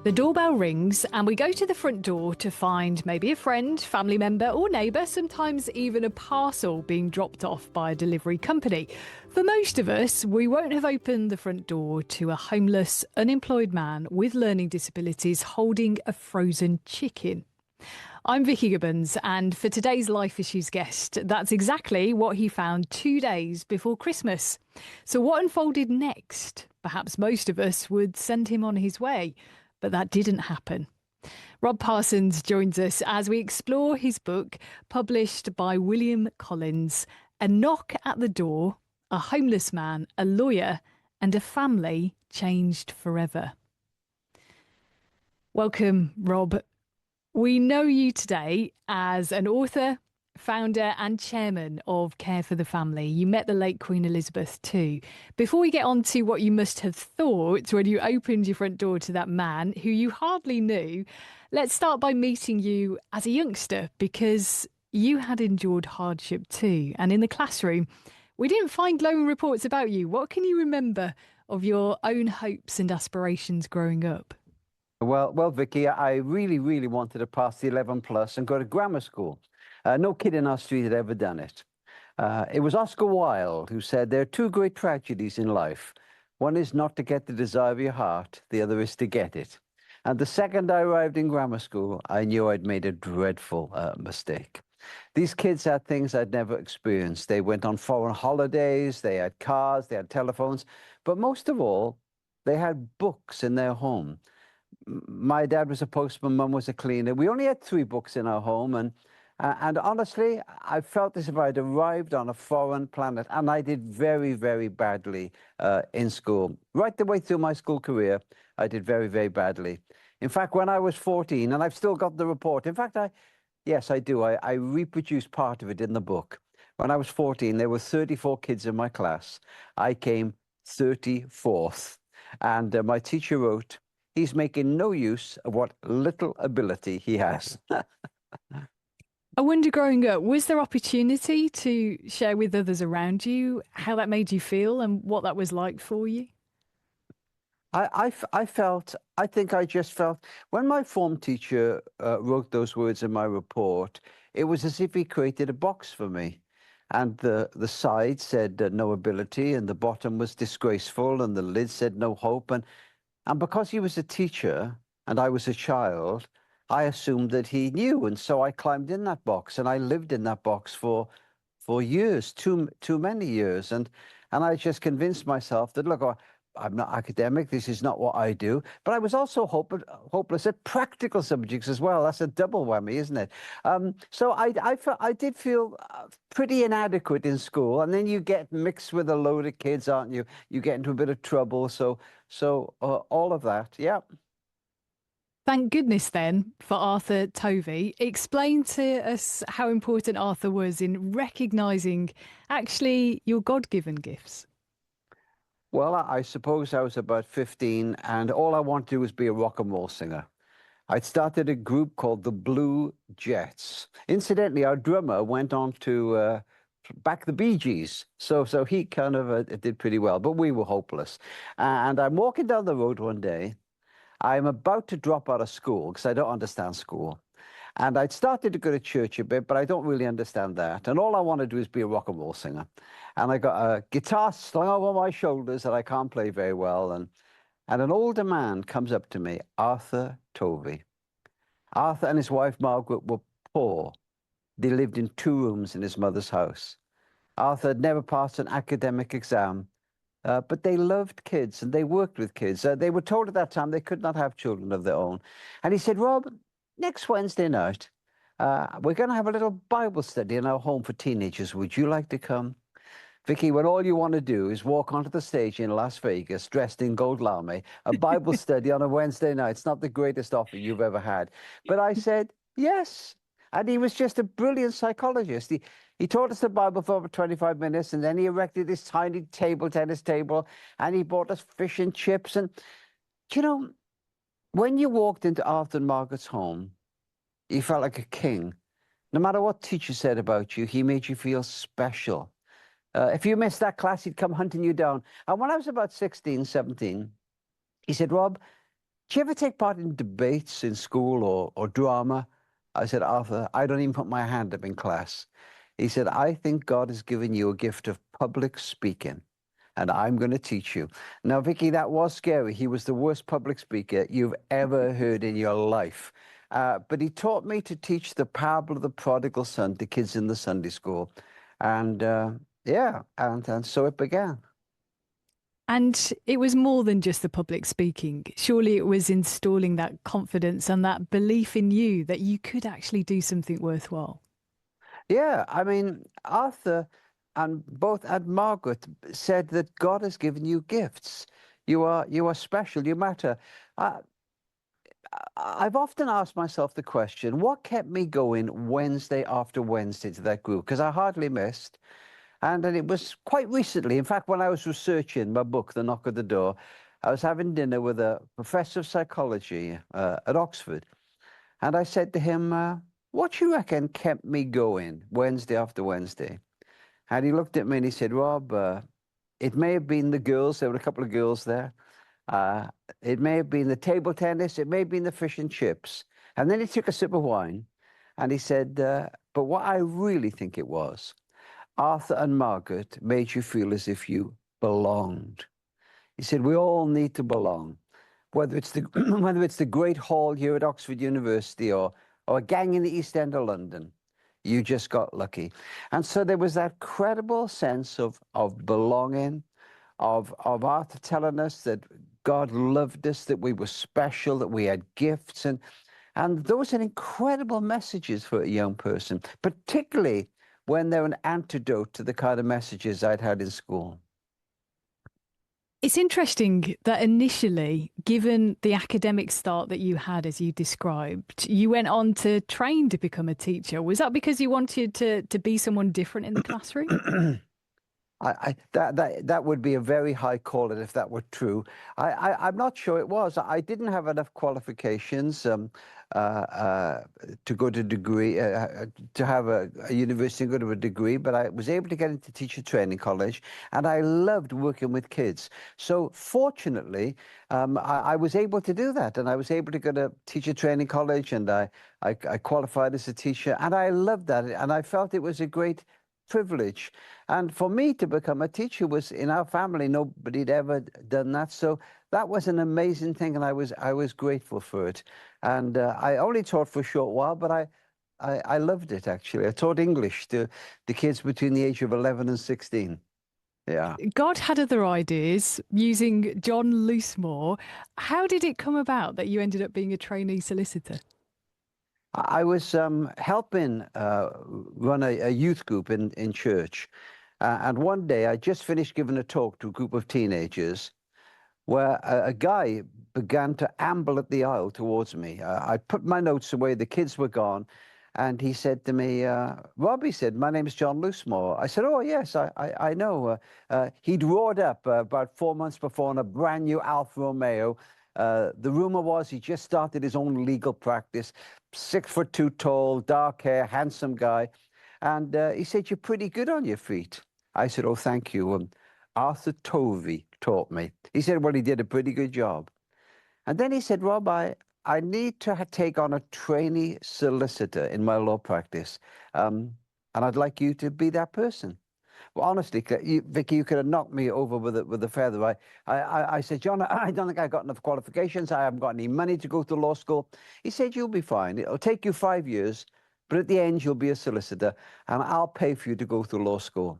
The doorbell rings and we go to the front door to find maybe a friend, family member or neighbour, sometimes even a parcel being dropped off by a delivery company. For most of us, we won't have opened the front door to a homeless, unemployed man with learning disabilities holding a frozen chicken. I'm Vicky Gibbons, and for today's Life Issues guest, that's exactly what he found 2 days before Christmas. So what unfolded next? Perhaps most of us would send him on his way. But that didn't happen. Rob Parsons joins us as we explore his book, published by William Collins, A Knock at the Door, a homeless man, a lawyer, and a family changed forever. Welcome, Rob. We know you today as an author, founder and chairman of Care for the Family. You met the late Queen Elizabeth too. Before we get on to what you must have thought when you opened your front door to that man who you hardly knew, let's start by meeting you as a youngster, because you had endured hardship too. And in the classroom, we didn't find glowing reports about you. What can you remember of your own hopes and aspirations growing up? Well, Vicky, I really wanted to pass the 11 plus and go to grammar school. No kid in our street had ever done it. It was Oscar Wilde who said, there are two great tragedies in life. One is not to get the desire of your heart. The other is to get it. And the second I arrived in grammar school, I knew I'd made a dreadful mistake. These kids had things I'd never experienced. They went on foreign holidays, they had cars, they had telephones, but most of all, they had books in their home. My dad was a postman, mum was a cleaner. We only had 3 books in our home, and honestly, I felt as if I'd arrived on a foreign planet, and I did very badly in school. Right the way through my school career, I did very badly. In fact, when I was 14, and I've still got the report. In fact, yes, I do. I reproduced part of it in the book. When I was 14, there were 34 kids in my class. I came 34th, and my teacher wrote, he's making no use of what little ability he has. I wonder, growing up, was there opportunity to share with others around you how that made you feel and what that was like for you? I think I just felt, when my form teacher wrote those words in my report, it was as if he created a box for me. And the side said no ability, and the bottom was disgraceful, and the lid said no hope. And because he was a teacher and I was a child, I assumed that he knew. And so I climbed in that box, and I lived in that box for years, too many years. And I just convinced myself that, look, I'm not academic. This is not what I do. But I was also hopeless at practical subjects as well. That's a double whammy, isn't it? So I did feel pretty inadequate in school. And then you get mixed with a load of kids, aren't you? You get into a bit of trouble. So all of that, yeah. Thank goodness then for Arthur Tovey. Explain to us how important Arthur was in recognising actually your God-given gifts. Well, I suppose I was about 15, and all I wanted to do was be a rock and roll singer. I'd started a group called the Blue Jets. Incidentally, our drummer went on to back the Bee Gees, so he kind of did pretty well, but we were hopeless. And I'm walking down the road one day. I'm about to drop out of school because I don't understand school. And I'd started to go to church a bit, but I don't really understand that. And all I want to do is be a rock and roll singer. And I got a guitar slung over my shoulders that I can't play very well. And an older man comes up to me, Arthur Tovey. Arthur and his wife, Margaret, were poor. They lived in 2 rooms in his mother's house. Arthur had never passed an academic exam, but they loved kids and they worked with kids. They were told at that time they could not have children of their own. And he said, Rob, next Wednesday night, we're going to have a little Bible study in our home for teenagers. Would you like to come? Vicky, when all you want to do is walk onto the stage in Las Vegas dressed in gold lame, a Bible study on a Wednesday night, it's not the greatest offer you've ever had. But I said, yes. And he was just a brilliant psychologist. He taught us the Bible for over 25 minutes, and then he erected this tiny tennis table, and he bought us fish and chips. And, you know, when you walked into Arthur and Margaret's home, you felt like a king. No matter what teacher said about you, he made you feel special. If you missed that class, he'd come hunting you down. And when I was about 16, 17, he said, Rob, Do you ever take part in debates in school or drama? I said, Arthur, I don't even put my hand up in class. He said, I think God has given you a gift of public speaking, and I'm going to teach you. Now, Vicky, that was scary. He was the worst public speaker you've ever heard in your life. But he taught me to teach the parable of the prodigal son to kids in the Sunday school. And yeah, and so it began. And it was more than just the public speaking. Surely it was installing that confidence and that belief in you that you could actually do something worthwhile. Yeah, I mean, Arthur and Margaret said that God has given you gifts. You are special. You matter. I, I've often asked myself the question, what kept me going Wednesday after Wednesday to that group? Because I hardly missed. And it was quite recently. In fact, when I was researching my book, The Knock at the Door, I was having dinner with a professor of psychology at Oxford. And I said to him, what do you reckon kept me going Wednesday after Wednesday? And he looked at me and he said, Rob, it may have been the girls. There were a couple of girls there. Uh, it may have been the table tennis. It may have been the fish and chips. And then he took a sip of wine and he said, but what I really think it was, Arthur and Margaret made you feel as if you belonged. He said, we all need to belong, whether it's the whether it's the Great Hall here at Oxford University or a gang in the East End of London. You just got lucky. And so there was that credible sense of belonging, of Arthur telling us that God loved us, that we were special, that we had gifts. And those are incredible messages for a young person, particularly when they're an antidote to the kind of messages I'd had in school. It's interesting that initially, given the academic start that you had, as you described, you went on to train to become a teacher. Was that because you wanted to be someone different in the classroom? That would be a very high calling if that were true. I'm not sure it was. I didn't have enough qualifications to go to degree to have a university and go to a degree, but I was able to get into teacher training college, and I loved working with kids. So fortunately, I was able to do that, and I was able to go to teacher training college, and I qualified as a teacher, and I loved that, and I felt it was a great privilege. And for me to become a teacher was, in our family, nobody'd ever done that. So that was an amazing thing, and I was grateful for it. And I only taught for a short while, but I loved it, actually. I taught English to the kids between the age of 11 and 16. Yeah. God had other ideas using John Loosemore. How did it come about that you ended up being a trainee solicitor? I was helping run a youth group in church. And one day I just finished giving a talk to a group of teenagers where a guy began to amble up the aisle towards me. I put my notes away, the kids were gone, and he said to me, Rob, he said, my name is John Loosemore. I said, oh, yes, I know. He'd roared up about 4 months before on a brand new Alfa Romeo. The rumor was he just started his own legal practice, 6'2" tall, dark hair, handsome guy. And he said, you're pretty good on your feet. I said, oh, thank you. Arthur Tovey taught me. He said, well, he did a pretty good job. And then he said, Rob, I need to take on a trainee solicitor in my law practice. And I'd like you to be that person. Well, honestly, Vicky, you could have knocked me over with a feather. I said, John, I don't think I got enough qualifications. I haven't got any money to go to law school. He said, you'll be fine. It'll take you 5 years, but at the end, you'll be a solicitor, and I'll pay for you to go through law school.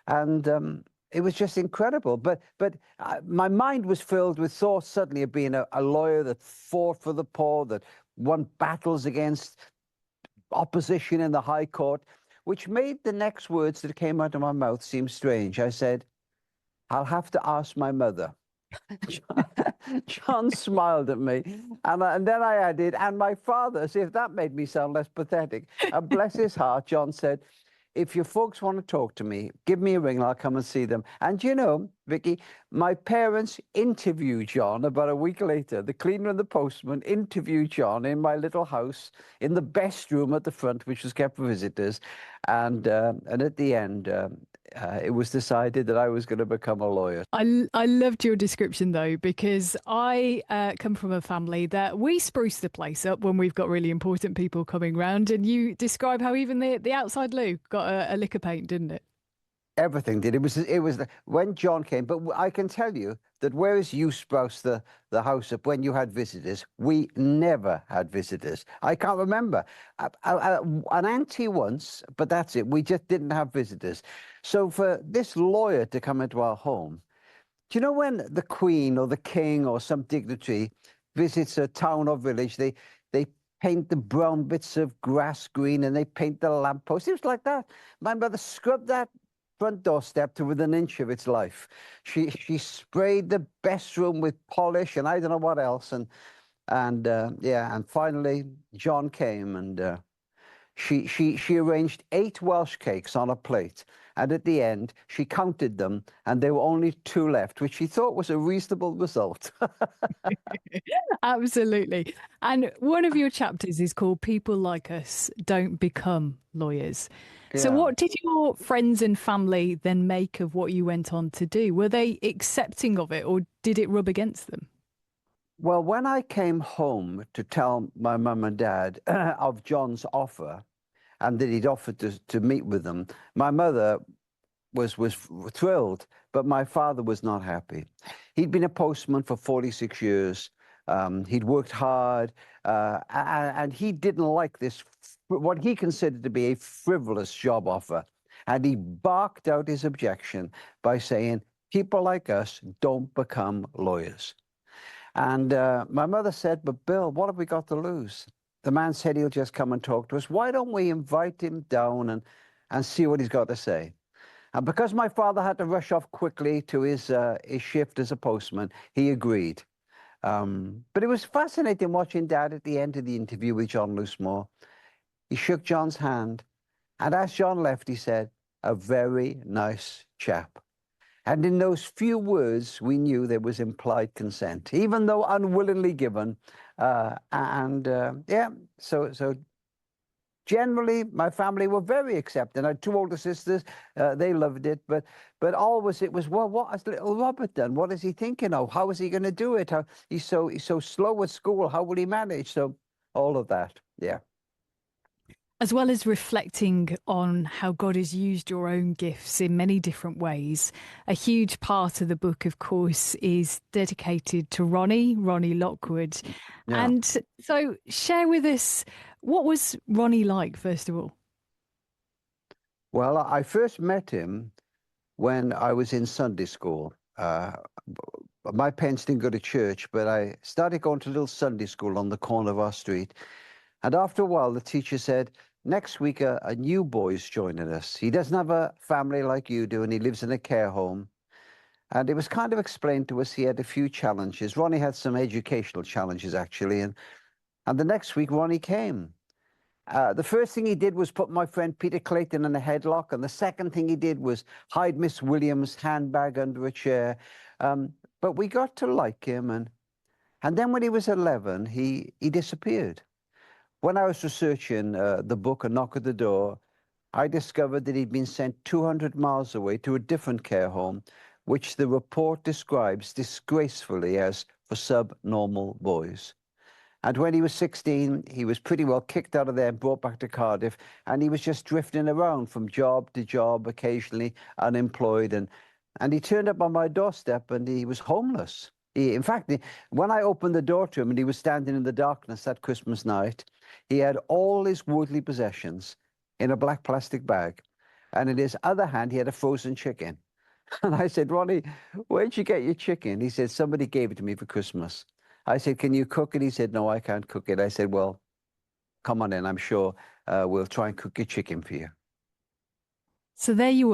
And it was just incredible. But my mind was filled with thoughts suddenly of being a lawyer that fought for the poor, that won battles against opposition in the High Court, which made the next words that came out of my mouth seem strange. I said, I'll have to ask my mother. John smiled at me, and then I added, and my father, as if that made me sound less pathetic. And bless his heart, John said, if your folks want to talk to me, give me a ring and I'll come and see them. And you know, Vicky, my parents interviewed John about a week later. The cleaner and the postman interviewed John in my little house in the best room at the front, which was kept for visitors. And at the end, it was decided that I was going to become a lawyer. I loved your description though, because I come from a family that we spruce the place up when we've got really important people coming round. And you describe how even the outside loo got a lick of paint, didn't it? Everything did. When John came. But I can tell you that whereas you spruce the house up when you had visitors, we never had visitors. I can't remember an auntie once, but that's it. We just didn't have visitors. So for this lawyer to come into our home, do you know when the Queen or the King or some dignitary visits a town or village, they paint the brown bits of grass green and they paint the lamppost. It was like that. My mother scrubbed that front doorstep to within an inch of its life. She sprayed the best room with polish and I don't know what else. And finally John came and she arranged 8 Welsh cakes on a plate. And at the end, she counted them, and there were only 2 left, which she thought was a reasonable result. Absolutely. And one of your chapters is called People Like Us Don't Become Lawyers. So, Yeah. what did your friends and family then make of what you went on to do? Were they accepting of it, or did it rub against them? Well, when I came home to tell my mum and dad of John's offer and that he'd offered to meet with them, my mother was thrilled, but my father was not happy. He'd been a postman for 46 years. He'd worked hard, and he didn't like this, what he considered to be a frivolous job offer. And he barked out his objection by saying, people like us don't become lawyers. And my mother said, but Bill, what have we got to lose? The man said he'll just come and talk to us. Why don't we invite him down and see what he's got to say? And because my father had to rush off quickly to his shift as a postman, he agreed. But it was fascinating watching Dad at the end of the interview with John Loosemore. He shook John's hand, and as John left, he said, a very nice chap. And in those few words, we knew there was implied consent, even though unwillingly given. So generally, my family were very accepting. I had 2 older sisters; they loved it. But always it was, well, what has little Robert done? What is he thinking of? How is he going to do it? He's so slow at school. How will he manage? So all of that, yeah. As well as reflecting on how God has used your own gifts in many different ways, a huge part of the book, of course, is dedicated to Ronnie Lockwood. Yeah. And so share with us, what was Ronnie like, first of all? Well, I first met him when I was in Sunday school. My parents didn't go to church, but I started going to a little Sunday school on the corner of our street. And after a while, the teacher said, next week, a new boy's joining us. He doesn't have a family like you do, and he lives in a care home. And it was kind of explained to us he had a few challenges. Ronnie had some educational challenges, actually. And the next week, Ronnie came. The first thing he did was put my friend Peter Clayton in a headlock. And the second thing he did was hide Miss Williams' handbag under a chair. But we got to like him. And then when he was 11, he disappeared. When I was researching the book, A Knock at the Door, I discovered that he'd been sent 200 miles away to a different care home, which the report describes disgracefully as for subnormal boys. And when he was 16, he was pretty well kicked out of there and brought back to Cardiff, and he was just drifting around from job to job, occasionally unemployed, and he turned up on my doorstep and he was homeless. In fact, when I opened the door to him and he was standing in the darkness that Christmas night, he had all his worldly possessions in a black plastic bag. And in his other hand, he had a frozen chicken. And I said, Ronnie, where'd you get your chicken? He said, somebody gave it to me for Christmas. I said, can you cook it? He said, no, I can't cook it. I said, well, come on in. I'm sure we'll try and cook your chicken for you. So there you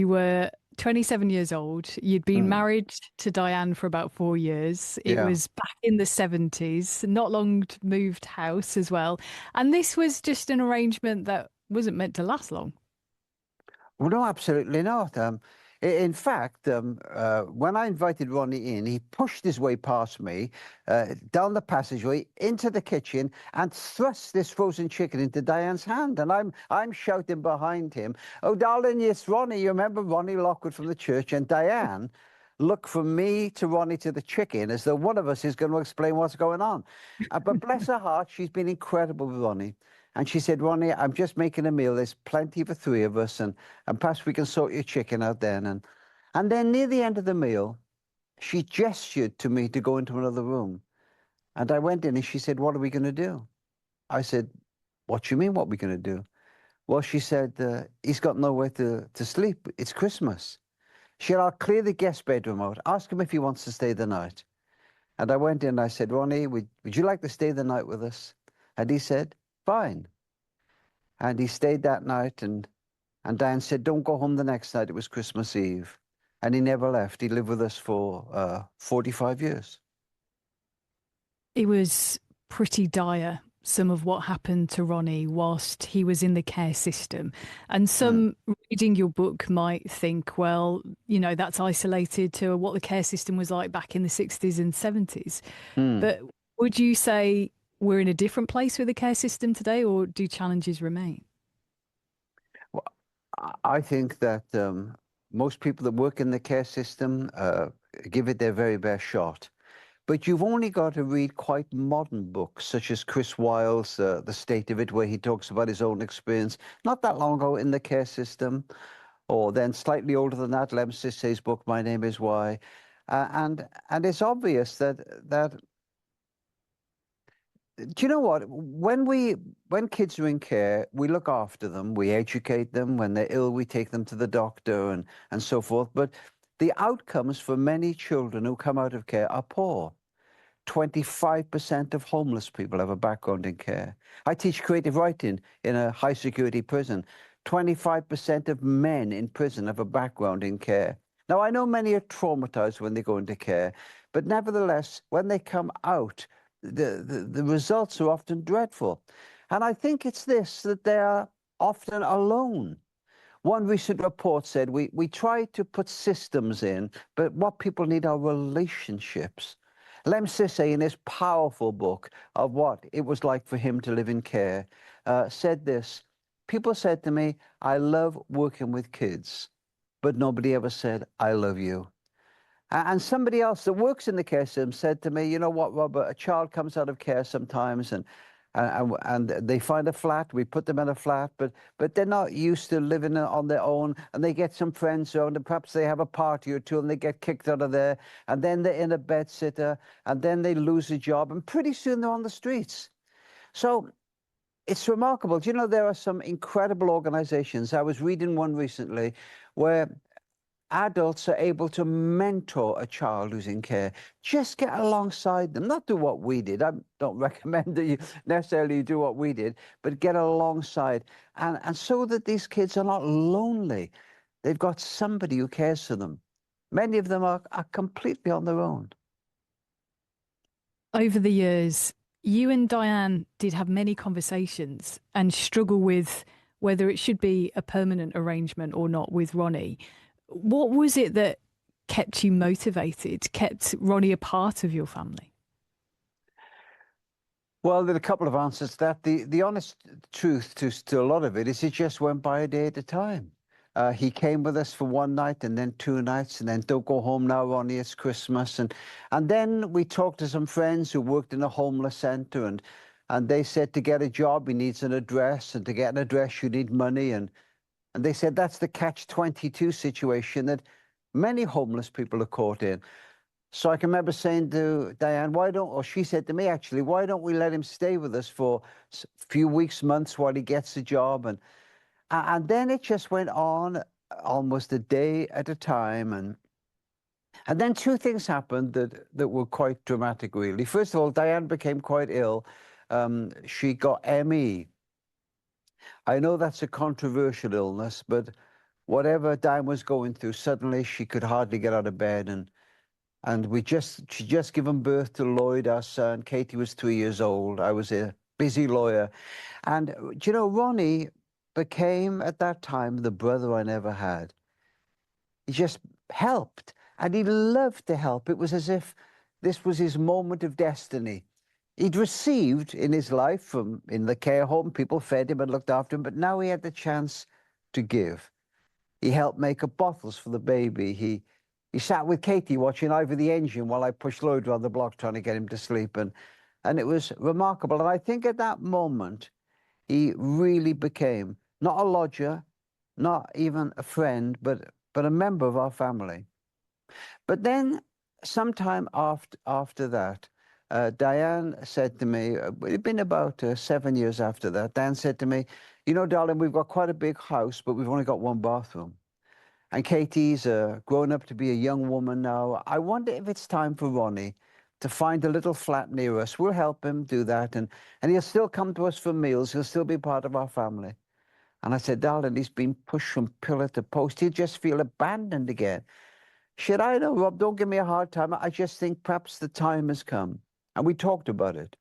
were 27 years old. You'd been married to Diane for about 4 years. It was back in the 70s, not long moved house as well. And this was just an arrangement that wasn't meant to last long. Well, no, absolutely not. In fact, when I invited Ronnie in, he pushed his way past me, down the passageway, into the kitchen, and thrust this frozen chicken into Diane's hand. And I'm shouting behind him, "Oh, darling, it's Ronnie. You remember Ronnie Lockwood from the church?" And Diane looked from me to Ronnie to the chicken as though one of us is going to explain what's going on. But bless her heart, she's been incredible with Ronnie. And she said, "Ronnie, I'm just making a meal. There's plenty for three of us, and perhaps we can sort your chicken out then." And then near the end of the meal, she gestured to me to go into another room. And I went in and she said, "What are we going to do?" I said, "What do you mean, what are we going to do?" Well, she said, "He's got nowhere to sleep. It's Christmas." She said, "I'll clear the guest bedroom out. Ask him if he wants to stay the night." And I went in and I said, "Ronnie, would you like to stay the night with us?" And he said, "Fine." And he stayed that night, and Diane said, "Don't go home the next night." It was Christmas Eve. And he never left. He lived with us for 45 years. It was pretty dire, some of what happened to Ronnie whilst he was in the care system. And some reading your book might think, well, you know, that's isolated to what the care system was like back in the 60s and 70s. But would you say we're in a different place with the care system today, or do challenges remain? Well, I think that most people that work in the care system give it their very best shot. But you've only got to read quite modern books, such as Chris Wilde's The State of It, where he talks about his own experience not that long ago in the care system, or then slightly older than that, Lem Sissay's book, My Name Is Why. And it's obvious that do you know what? When kids are in care, we look after them, we educate them. When they're ill, we take them to the doctor and so forth. But the outcomes for many children who come out of care are poor. 25% of homeless people have a background in care. I teach creative writing in a high security prison. 25% of men in prison have a background in care. Now, I know many are traumatized when they go into care, but nevertheless, when they come out, the results are often dreadful. And I think it's this, that they are often alone. One recent report said we try to put systems in, but what people need are relationships. Lem Sissay, in his powerful book of what it was like for him to live in care, said this: "People said to me, 'I love working with kids,' but nobody ever said, 'I love you.'" And somebody else that works in the care system said to me, "You know what, Robert, a child comes out of care sometimes and they find a flat, we put them in a flat, but they're not used to living on their own, and they get some friends around, and perhaps they have a party or two, and they get kicked out of there, and then they're in a bed sitter, and then they lose a job, and pretty soon they're on the streets." So it's remarkable. Do you know, there are some incredible organizations. I was reading one recently where adults are able to mentor a child who's in care. Just get alongside them, not do what we did. I don't recommend that you necessarily do what we did, but get alongside, and so that these kids are not lonely. They've got somebody who cares for them. Many of them are completely on their own. Over the years, you and Diane did have many conversations and struggle with whether it should be a permanent arrangement or not with Ronnie. What was it that kept you motivated, kept Ronnie a part of your family? Well, there are a couple of answers to that. The honest truth to a lot of it is it just went by a day at a time. He came with us for one night, and then two nights, and then "Don't go home now, Ronnie, it's Christmas." And then we talked to some friends who worked in a homeless center, and they said to get a job, he needs an address, and to get an address, you need money. And they said that's the catch-22 situation that many homeless people are caught in. So I can remember saying to Diane, or she said to me actually, "Why don't we let him stay with us for a few weeks, months while he gets a job?" And then it just went on almost a day at a time. And then two things happened that were quite dramatic, really. First of all, Diane became quite ill. She got ME. I know that's a controversial illness, but whatever Diane was going through, suddenly she could hardly get out of bed. And she just given birth to Lloyd, our son. Katie was 3 years old. I was a busy lawyer. And, Ronnie became, at that time, the brother I never had. He just helped, and he loved to help. It was as if this was his moment of destiny. He'd received in his life from in the care home, people fed him and looked after him, but now he had the chance to give. He helped make up bottles for the baby. He sat with Katie watching Ivor the engine while I pushed Lloyd around the block trying to get him to sleep. And it was remarkable. And I think at that moment, he really became not a lodger, not even a friend, but a member of our family. But then sometime after that, Diane said to me, it had been about 7 years after that, Diane said to me, you know, darling, we've got quite a big house, but we've only got one bathroom. And Katie's grown up to be a young woman now. I wonder if it's time for Ronnie to find a little flat near us. We'll help him do that. And he'll still come to us for meals. He'll still be part of our family. And I said, darling, he's been pushed from pillar to post. He'll just feel abandoned again. Should I know, Rob, don't give me a hard time. I just think perhaps the time has come. And we talked about it.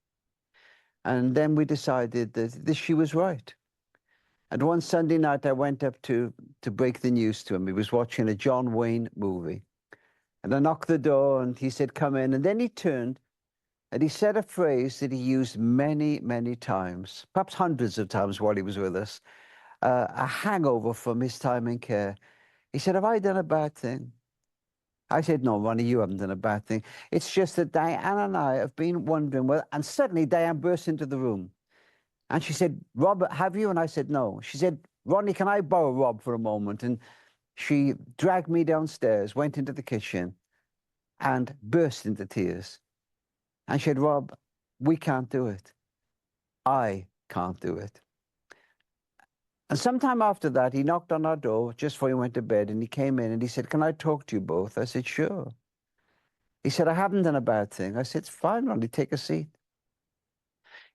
And then we decided that she was right. And one Sunday night, I went up to break the news to him. He was watching a John Wayne movie. And I knocked the door, and he said, come in. And then he turned, and he said a phrase that he used many, many times, perhaps hundreds of times while he was with us, a hangover from his time in care. He said, have I done a bad thing? I said, no, Ronnie, you haven't done a bad thing. It's just that Diane and I have been wondering whether, and suddenly Diane burst into the room. And she said, Rob, have you? And I said, no. She said, Ronnie, can I borrow Rob for a moment? And she dragged me downstairs, went into the kitchen, and burst into tears. And she said, Rob, we can't do it. I can't do it. And sometime after that, he knocked on our door just before he went to bed, and he came in and he said, can I talk to you both? I said, sure. He said, I haven't done a bad thing. I said, it's fine, Ronnie, take a seat.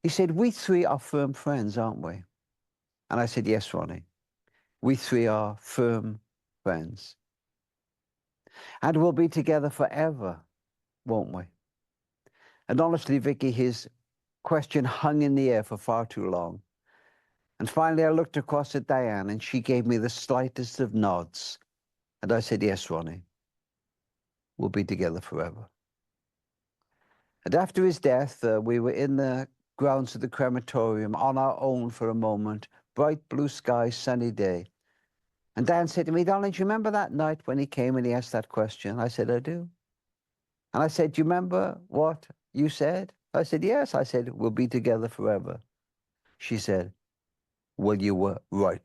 He said, we three are firm friends, aren't we? And I said, yes, Ronnie. We three are firm friends. And we'll be together forever, won't we? And honestly, Vicky, his question hung in the air for far too long. And finally, I looked across at Diane, and she gave me the slightest of nods. And I said, yes, Ronnie, we'll be together forever. And after his death, we were in the grounds of the crematorium on our own for a moment, bright blue sky, sunny day. And Dan said to me, darling, do you remember that night when he came and he asked that question? I said, I do. And I said, do you remember what you said? I said, yes. I said, we'll be together forever. She said, well, you were right.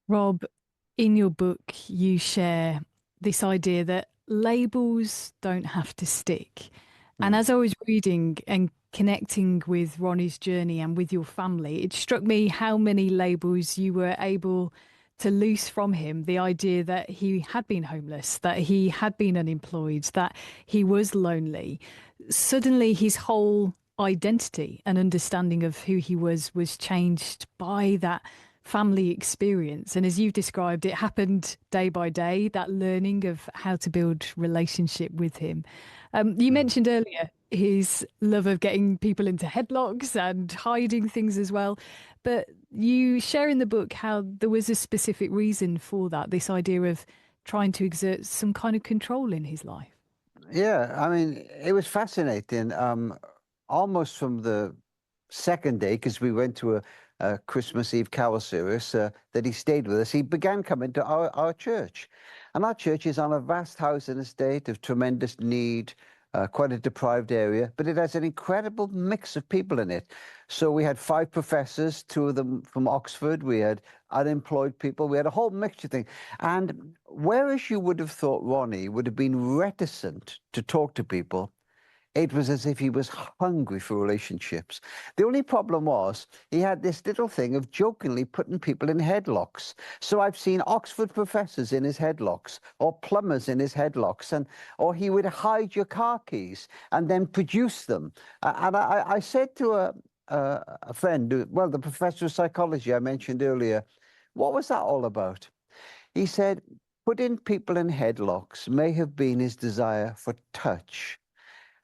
Rob, in your book, you share this idea that labels don't have to stick. And as I was reading and connecting with Ronnie's journey and with your family, it struck me how many labels you were able to loose from him. The idea that he had been homeless, that he had been unemployed, that he was lonely. Suddenly his whole identity and understanding of who he was changed by that family experience. And as you've described, it happened day by day, that learning of how to build relationship with him. You mentioned earlier his love of getting people into headlocks and hiding things as well. But you share in the book how there was a specific reason for that, this idea of trying to exert some kind of control in his life. Yeah, I mean, it was fascinating. Almost from the second day, because we went to a Christmas Eve carol service, that he stayed with us, he began coming to our church. And our church is on a vast housing estate of tremendous need, quite a deprived area, but it has an incredible mix of people in it. So we had 5 professors, 2 of them from Oxford. We had unemployed people. We had a whole mixture thing. And whereas you would have thought Ronnie would have been reticent to talk to people, it was as if he was hungry for relationships. The only problem was he had this little thing of jokingly putting people in headlocks. So I've seen Oxford professors in his headlocks, or plumbers in his headlocks, or he would hide your car keys and then produce them. And I said to a friend, well, the professor of psychology I mentioned earlier, what was that all about? He said, putting people in headlocks may have been his desire for touch.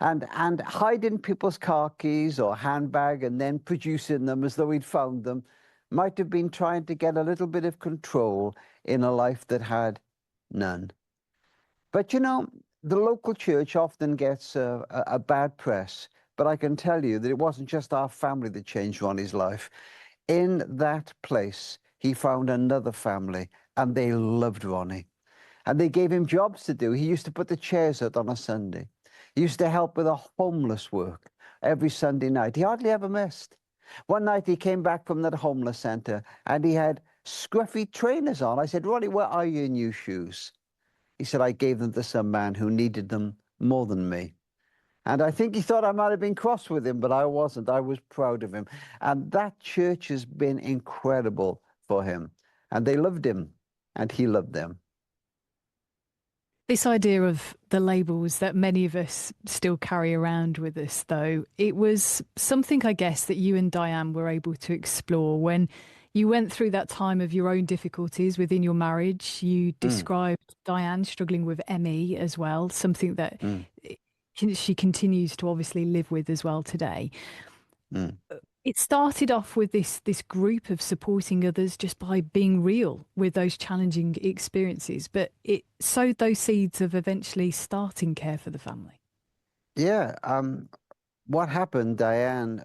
And hiding people's car keys or handbag and then producing them as though he'd found them might have been trying to get a little bit of control in a life that had none. But you know, the local church often gets a bad press, but I can tell you that it wasn't just our family that changed Ronnie's life. In that place, he found another family, and they loved Ronnie. And they gave him jobs to do. He used to put the chairs out on a Sunday. He used to help with a homeless work every Sunday night. He hardly ever missed. One night he came back from that homeless center and he had scruffy trainers on. I said, Ronnie, where are your new shoes? He said, I gave them to some man who needed them more than me. And I think he thought I might have been cross with him, but I wasn't. I was proud of him. And that church has been incredible for him. And they loved him, and he loved them. This idea of the labels that many of us still carry around with us, though, it was something, I guess, that you and Diane were able to explore when you went through that time of your own difficulties within your marriage. You described Diane struggling with ME as well, something that she continues to obviously live with as well today. It started off with this group of supporting others just by being real with those challenging experiences, but it sowed those seeds of eventually starting care for the family. Yeah. What happened, Diane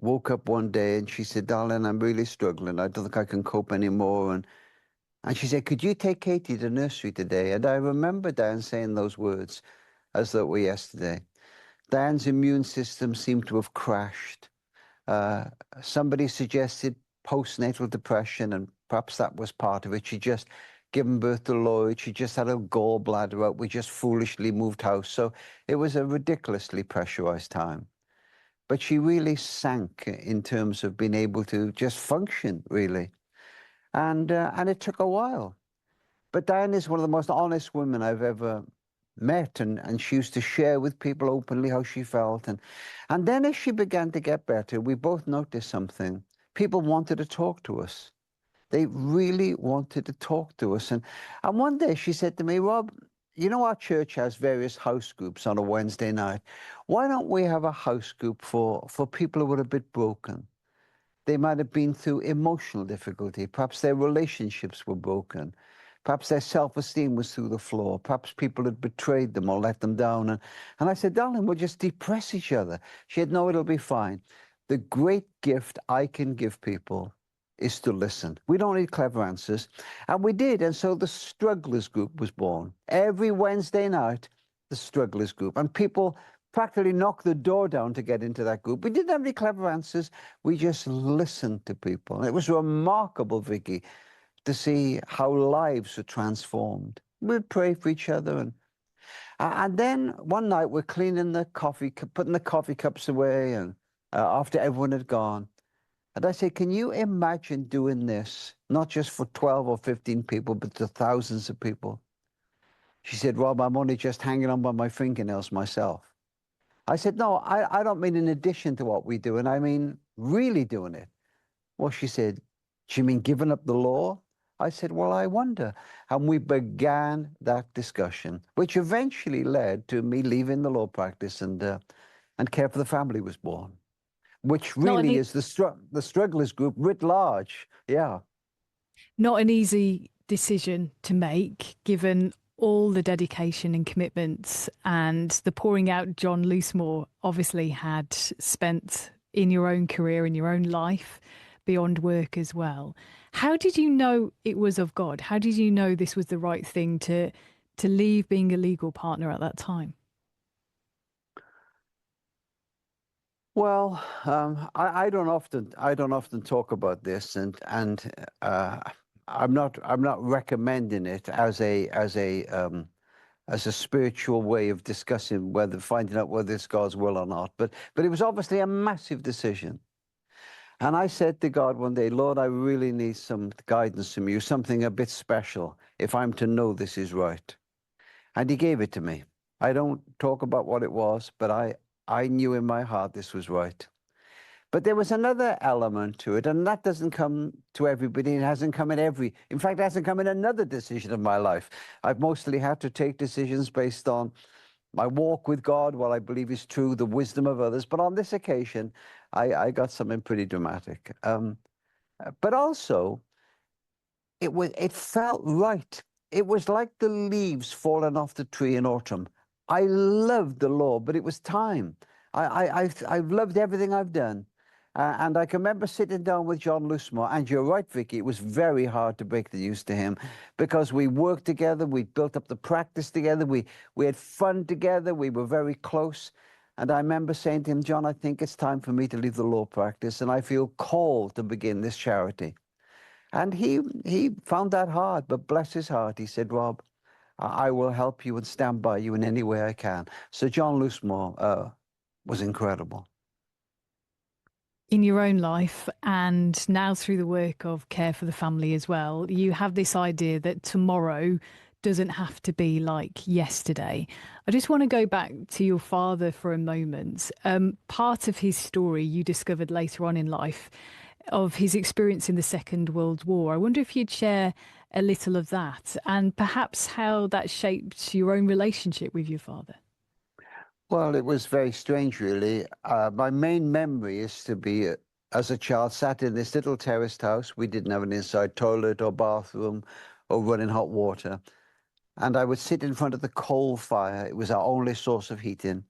woke up one day and she said, darling, I'm really struggling. I don't think I can cope anymore. And she said, could you take Katie to nursery today? And I remember Diane saying those words as though it were yesterday. Diane's immune system seemed to have crashed. Somebody suggested postnatal depression, and perhaps that was part of it. She just given birth to Lloyd. She just had a gallbladder out. We just foolishly moved house. So it was a ridiculously pressurized time. But she really sank in terms of being able to just function, really. And it took a while. But Diane is one of the most honest women I've ever met, and she used to share with people openly how she felt. And then as she began to get better, we both noticed something. People wanted to talk to us. They really wanted to talk to us. And one day she said to me, Rob, you know, our church has various house groups on a Wednesday night. Why don't we have a house group for people who are a bit broken? They might have been through emotional difficulty. Perhaps their relationships were broken. Perhaps their self-esteem was through the floor. Perhaps people had betrayed them or let them down. And I said, darling, we'll just depress each other. She said, no, it'll be fine. The great gift I can give people is to listen. We don't need clever answers. And we did. And so the Strugglers Group was born. Every Wednesday night, the Strugglers Group. And people practically knocked the door down to get into that group. We didn't have any clever answers. We just listened to people. And it was remarkable, Vicky, to see how lives were transformed. We'd pray for each other. And then one night we're cleaning the coffee, putting the coffee cups away, and after everyone had gone. And I said, can you imagine doing this, not just for 12 or 15 people, but to thousands of people? She said, Rob, I'm only just hanging on by my fingernails myself. I said, no, I don't mean in addition to what we do, and I mean really doing it. Well, she said, do you mean giving up the law? I said, well, I wonder. And we began that discussion, which eventually led to me leaving the law practice, and Care for the Family was born, which really is the Strugglers Group writ large. Yeah. Not an easy decision to make, given all the dedication and commitments and the pouring out John Loosemore obviously had spent in your own career, in your own life, beyond work as well. How did you know it was of God? How did you know this was the right thing to leave being a legal partner at that time? Well, I don't often talk about this, and I'm not recommending it as a spiritual way of discussing finding out whether it's God's will or not. But it was obviously a massive decision. And I said to God one day, Lord, I really need some guidance from you, something a bit special, if I'm to know this is right. And he gave it to me. I don't talk about what it was, but I knew in my heart this was right. But there was another element to it, and that doesn't come to everybody. It hasn't come in fact, it hasn't come in another decision of my life. I've mostly had to take decisions based on my walk with God, what I believe is true, the wisdom of others. But on this occasion, I got something pretty dramatic. But also, it felt right. It was like the leaves falling off the tree in autumn. I loved the Lord, but it was time. I've loved everything I've done. And I can remember sitting down with John Loosemore, and you're right, Vicky, it was very hard to break the news to him because we worked together, we built up the practice together, we had fun together, we were very close. And I remember saying to him, John, I think it's time for me to leave the law practice, and I feel called to begin this charity. And he found that hard, but bless his heart, he said, Rob, I will help you and stand by you in any way I can. So John Loosemore was incredible. In your own life and now through the work of Care for the Family as well, you have this idea that tomorrow doesn't have to be like yesterday. I just want to go back to your father for a moment. Part of his story you discovered later on in life of his experience in the Second World War. I wonder if you'd share a little of that and perhaps how that shaped your own relationship with your father. Well, it was very strange, really. My main memory is to be, as a child, sat in this little terraced house. We didn't have an inside toilet or bathroom or running hot water. And I would sit in front of the coal fire. It was our only source of heating.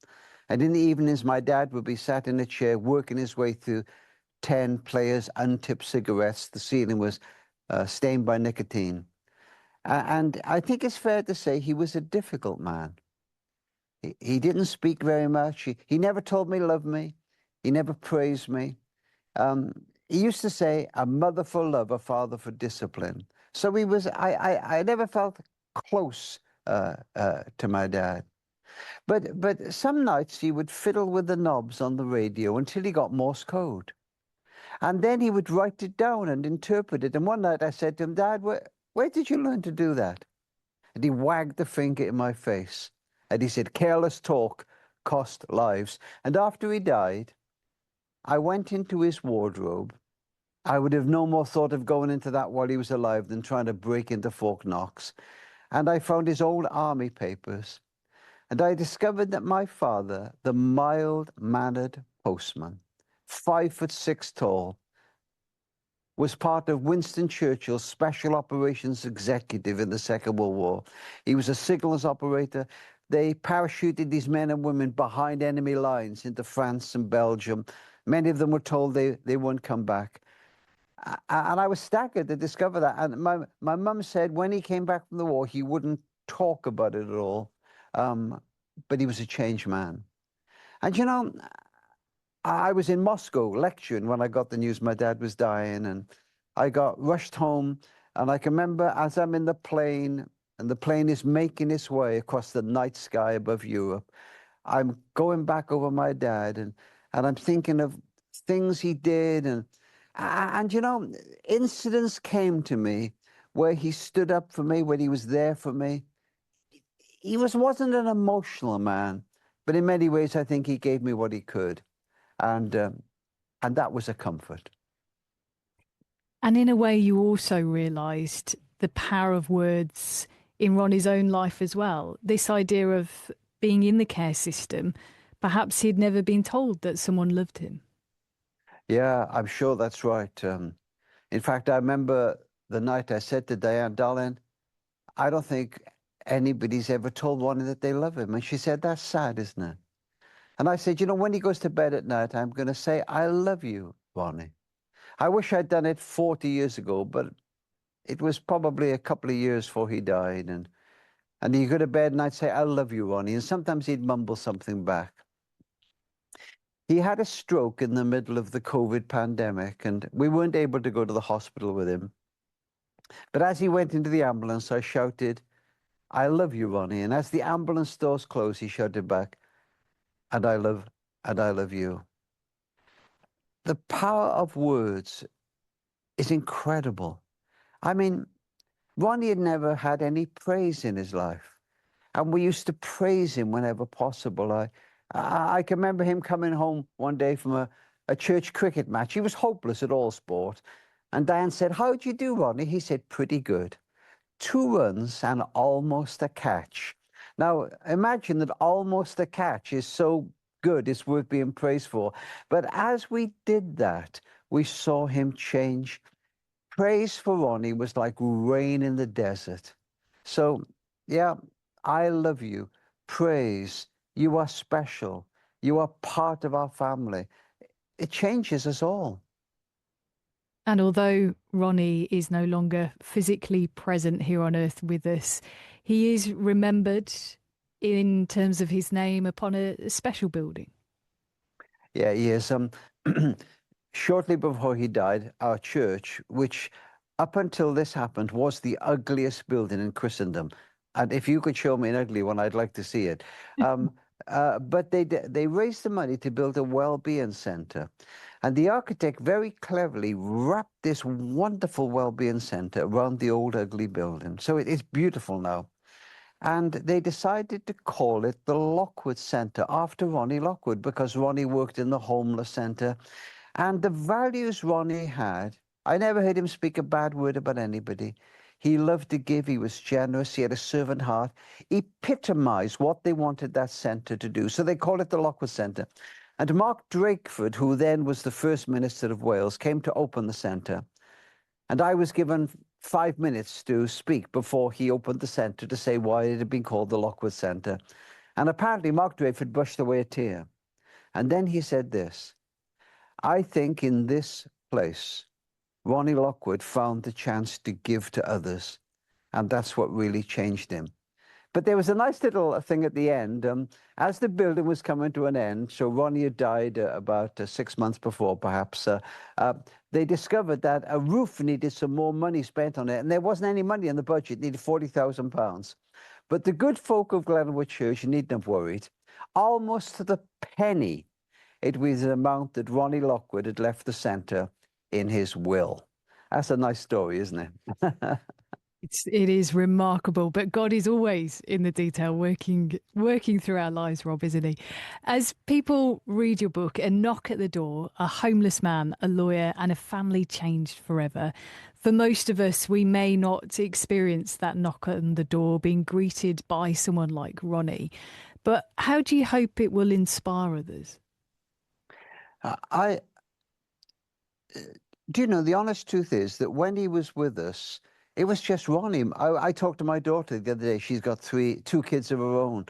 And in the evenings, my dad would be sat in a chair working his way through 10 players' untipped cigarettes. The ceiling was stained by nicotine. And I think it's fair to say he was a difficult man. He didn't speak very much. He never told me he loved me. He never praised me. He used to say, a mother for love, a father for discipline. So I never felt close to my dad. But some nights he would fiddle with the knobs on the radio until he got Morse code. And then he would write it down and interpret it. And one night I said to him, Dad, where did you learn to do that? And he wagged the finger in my face. And he said, careless talk cost lives. And after he died, I went into his wardrobe. I would have no more thought of going into that while he was alive than trying to break into Fort Knox. And I found his old army papers. And I discovered that my father, the mild-mannered postman, 5'6" tall, was part of Winston Churchill's Special Operations Executive in the Second World War. He was a signals operator. They parachuted these men and women behind enemy lines into France and Belgium. Many of them were told they wouldn't come back. And I was staggered to discover that. And my mum said when he came back from the war, he wouldn't talk about it at all. But he was a changed man. And you know, I was in Moscow lecturing when I got the news my dad was dying, and I got rushed home. And I can remember as I'm in the plane, and the plane is making its way across the night sky above Europe, I'm going back over my dad, and I'm thinking of things he did, and you know, incidents came to me where he stood up for me, when he was there for me. He wasn't an emotional man, but in many ways, I think he gave me what he could. And that was a comfort. And in a way, you also realised the power of words in Ronnie's own life as well. This idea of being in the care system, perhaps he'd never been told that someone loved him. Yeah, I'm sure that's right. In fact, I remember the night I said to Diane, darling, I don't think anybody's ever told Ronnie that they love him. And she said, that's sad, isn't it? And I said, you know, when he goes to bed at night, I'm going to say, I love you, Ronnie. I wish I'd done it 40 years ago, but it was probably a couple of years before he died. And he'd go to bed and I'd say, I love you, Ronnie. And sometimes he'd mumble something back. He had a stroke in the middle of the COVID pandemic, and we weren't able to go to the hospital with him. But as he went into the ambulance, I shouted, I love you, Ronnie. And as the ambulance doors closed, he shouted back, and I love you. The power of words is incredible. I mean, Ronnie had never had any praise in his life, and we used to praise him whenever possible. I can remember him coming home one day from a church cricket match. He was hopeless at all sport. And Diane said, how'd you do, Ronnie? He said, pretty good. 2 runs and almost a catch. Now, imagine that almost a catch is so good, it's worth being praised for. But as we did that, we saw him change. Praise for Ronnie was like rain in the desert. So, yeah, I love you. Praise. You are special. You are part of our family. It changes us all. And although Ronnie is no longer physically present here on earth with us, he is remembered in terms of his name upon a special building. Yeah, he is. Shortly before he died, our church, which up until this happened was the ugliest building in Christendom, and if you could show me an ugly one, I'd like to see it. Um, but they raised the money to build a well-being center, and the architect very cleverly wrapped this wonderful well-being center around the old ugly building. So it is beautiful now. And they decided to call it the Lockwood Center after Ronnie Lockwood, because Ronnie worked in the homeless center. And the values Ronnie had, I never heard him speak a bad word about anybody. He loved to give, he was generous, he had a servant heart. He epitomized what they wanted that center to do. So they called it the Lockwood Center. And Mark Drakeford, who then was the First Minister of Wales, came to open the center. And I was given 5 minutes to speak before he opened the centre to say why it had been called the Lockwood Centre. And apparently Mark Drayford brushed away a tear. And then he said this: I think in this place, Ronnie Lockwood found the chance to give to others. And that's what really changed him. But there was a nice little thing at the end. As the building was coming to an end, so Ronnie had died about 6 months before, perhaps, they discovered that a roof needed some more money spent on it, and there wasn't any money in the budget. It needed £40,000. But the good folk of Glenwood Church, you needn't have worried, almost to the penny, it was the amount that Ronnie Lockwood had left the centre in his will. That's a nice story, isn't it? It is remarkable, but God is always in the detail, working through our lives, Rob, isn't he? As people read your book and knock at the door, a homeless man, a lawyer, and a family changed forever. For most of us, we may not experience that knock on the door, being greeted by someone like Ronnie. But how do you hope it will inspire others? I do you know, the honest truth is that when he was with us, it was just Ronnie. I talked to my daughter the other day. She's got two kids of her own.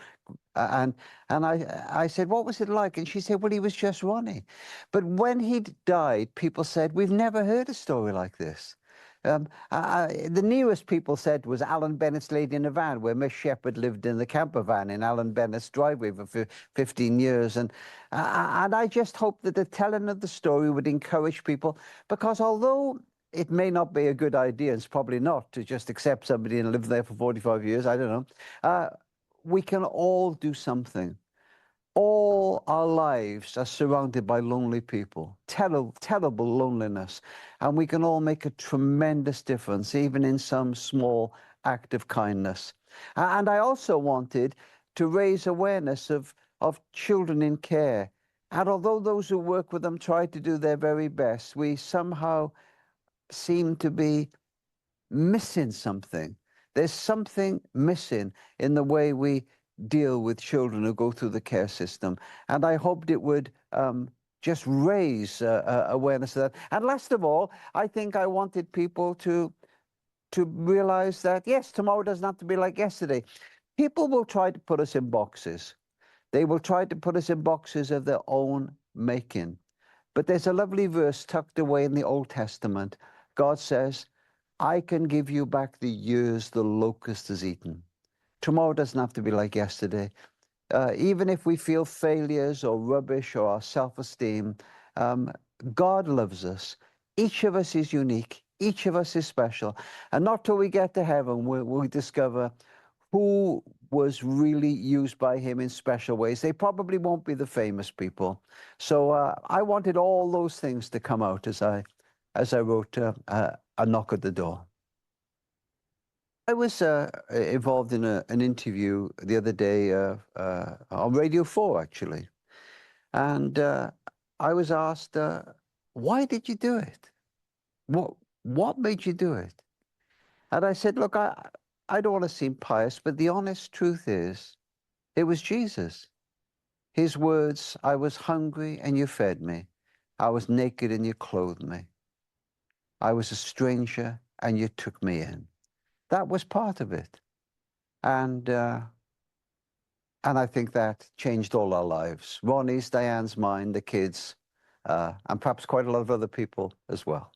And I said, what was it like? And she said, well, he was just Ronnie. But when he died, people said, we've never heard a story like this. The nearest people said was Alan Bennett's Lady in a Van, where Miss Shepherd lived in the camper van in Alan Bennett's driveway for 15 years. And I just hope that the telling of the story would encourage people, because although it may not be a good idea, it's probably not, to just accept somebody and live there for 45 years, I don't know, we can all do something. All our lives are surrounded by lonely people, terrible loneliness, and we can all make a tremendous difference, even in some small act of kindness. And I also wanted to raise awareness of children in care. And although those who work with them try to do their very best, we somehow seem to be missing something. There's something missing in the way we deal with children who go through the care system. And I hoped it would just raise awareness of that. And last of all, I think I wanted people to realize that, yes, tomorrow doesn't have to be like yesterday. People will try to put us in boxes. They will try to put us in boxes of their own making. But there's a lovely verse tucked away in the Old Testament. God says, I can give you back the years the locust has eaten. Tomorrow doesn't have to be like yesterday. Even if we feel failures or rubbish or our self-esteem, God loves us. Each of us is unique. Each of us is special. And not till we get to heaven will we discover who was really used by him in special ways. They probably won't be the famous people. So I wanted all those things to come out as I wrote A Knock at the Door. I was involved in an interview the other day on Radio 4, actually. And I was asked, why did you do it? What made you do it? And I said, look, I don't want to seem pious, but the honest truth is, it was Jesus. His words, I was hungry and you fed me. I was naked and you clothed me. I was a stranger and you took me in. That was part of it. And I think that changed all our lives. Ronnie's, Diane's, mine, the kids, and perhaps quite a lot of other people as well.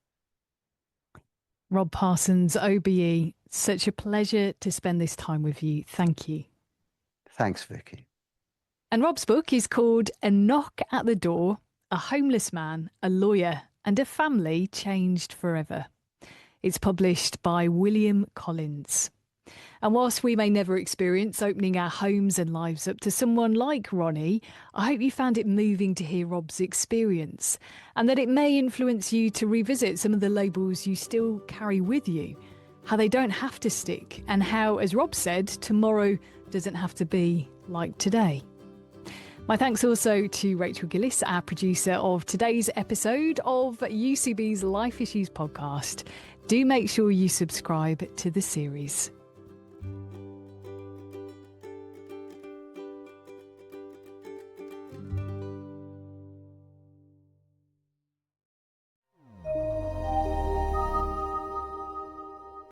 Rob Parsons, OBE, such a pleasure to spend this time with you. Thank you. Thanks, Vicky. And Rob's book is called A Knock at the Door, A Homeless Man, a Lawyer, and a Family Changed Forever. It's published by William Collins. And whilst we may never experience opening our homes and lives up to someone like Ronnie, I hope you found it moving to hear Rob's experience and that it may influence you to revisit some of the labels you still carry with you, how they don't have to stick, and how, as Rob said, tomorrow doesn't have to be like today. My thanks also to Rachel Gillis, our producer of today's episode of UCB's Life Issues podcast. Do make sure you subscribe to the series.